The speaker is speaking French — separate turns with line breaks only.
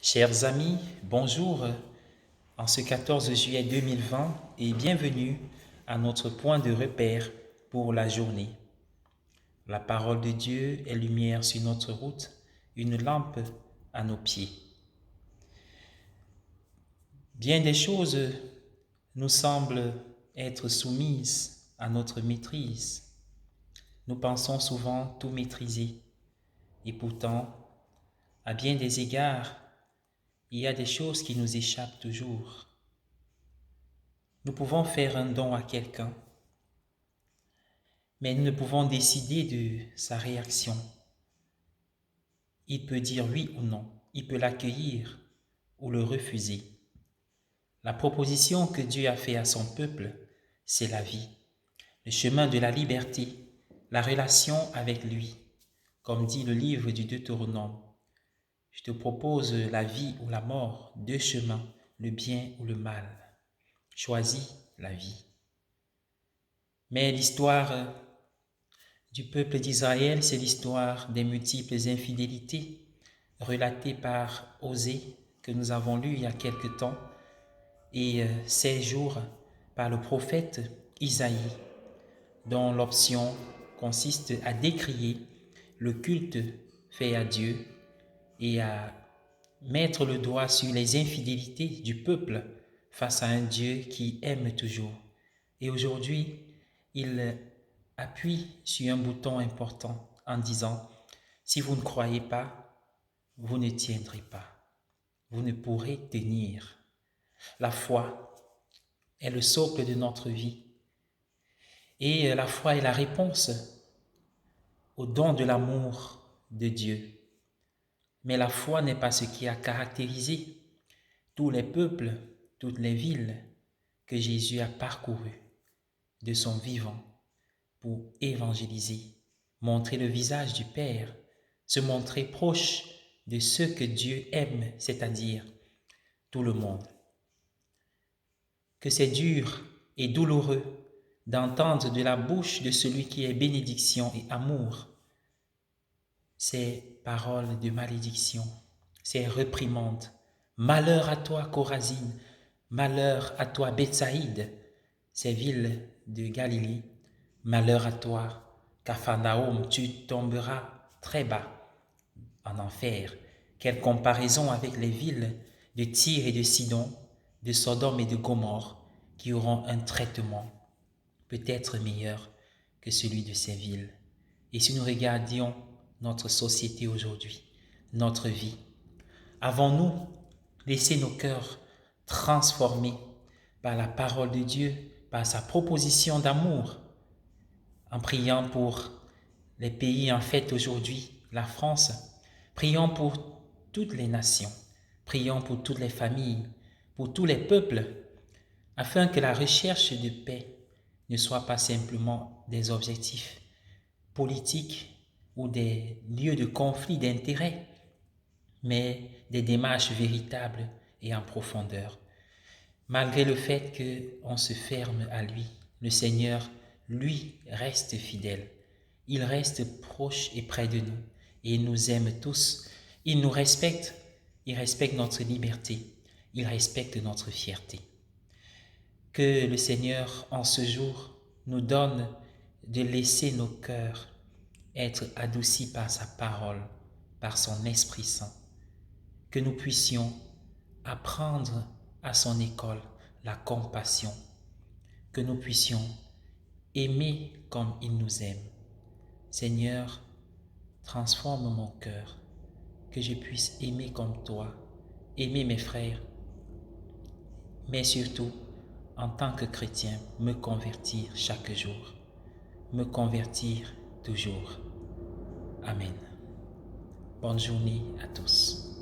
Chers amis, bonjour en ce 14 juillet 2020 et bienvenue à notre point de repère pour la journée. La parole de Dieu est lumière sur notre route, une lampe à nos pieds. Bien des choses nous semblent être soumises à notre maîtrise. Nous pensons souvent tout maîtriser et pourtant, à bien des égards, il y a des choses qui nous échappent toujours. Nous pouvons faire un don à quelqu'un, mais nous ne pouvons décider de sa réaction. Il peut dire oui ou non, il peut l'accueillir ou le refuser. La proposition que Dieu a faite à son peuple, c'est la vie, le chemin de la liberté, la relation avec lui. Comme dit le livre du Deutéronome, je te propose la vie ou la mort, deux chemins, le bien ou le mal. Choisis la vie. Mais l'histoire du peuple d'Israël, c'est l'histoire des multiples infidélités relatées par Osée que nous avons lu il y a quelque temps et 16 jours par le prophète Isaïe, dont l'option consiste à décrier le culte fait à Dieu et à mettre le doigt sur les infidélités du peuple face à un Dieu qui aime toujours. Et aujourd'hui, il appuie sur un bouton important en disant, si vous ne croyez pas, vous ne tiendrez pas, vous ne pourrez tenir. La foi est le socle de notre vie et la foi est la réponse au don de l'amour de Dieu. Mais la foi n'est pas ce qui a caractérisé tous les peuples, toutes les villes que Jésus a parcourues de son vivant pour évangéliser, montrer le visage du Père, se montrer proche de ceux que Dieu aime, c'est-à-dire tout le monde. Que c'est dur et douloureux d'entendre de la bouche de celui qui est bénédiction et amour ces paroles de malédiction, ces réprimandes. Malheur à toi, Chorazine, malheur à toi, Bethsaïde, ces villes de Galilée. Malheur à toi, Capharnaüm, tu tomberas très bas en enfer. Quelle comparaison avec les villes de Tyr et de Sidon, de Sodome et de Gomorrhe, qui auront un traitement peut-être meilleur que celui de ces villes. Et si nous regardions notre société aujourd'hui, notre vie, avons-nous laissé nos cœurs transformés par la parole de Dieu, par sa proposition d'amour, en priant pour les pays en fête aujourd'hui, la France, prions pour toutes les nations, prions pour toutes les familles, pour tous les peuples, afin que la recherche de paix ne soit pas simplement des objectifs politiques ou des lieux de conflit d'intérêts, mais des démarches véritables et en profondeur. Malgré le fait qu'on se ferme à lui, le Seigneur, lui, reste fidèle. Il reste proche et près de nous et il nous aime tous. Il nous respecte, il respecte notre liberté, il respecte notre fierté. Que le Seigneur, en ce jour, nous donne de laisser nos cœurs être adoucis par sa parole, par son Esprit Saint. Que nous puissions apprendre à son école la compassion. Que nous puissions aimer comme il nous aime. Seigneur, transforme mon cœur, que je puisse aimer comme toi, aimer mes frères, mais surtout, en tant que chrétien, me convertir chaque jour, me convertir toujours. Amen. Bonne journée à tous.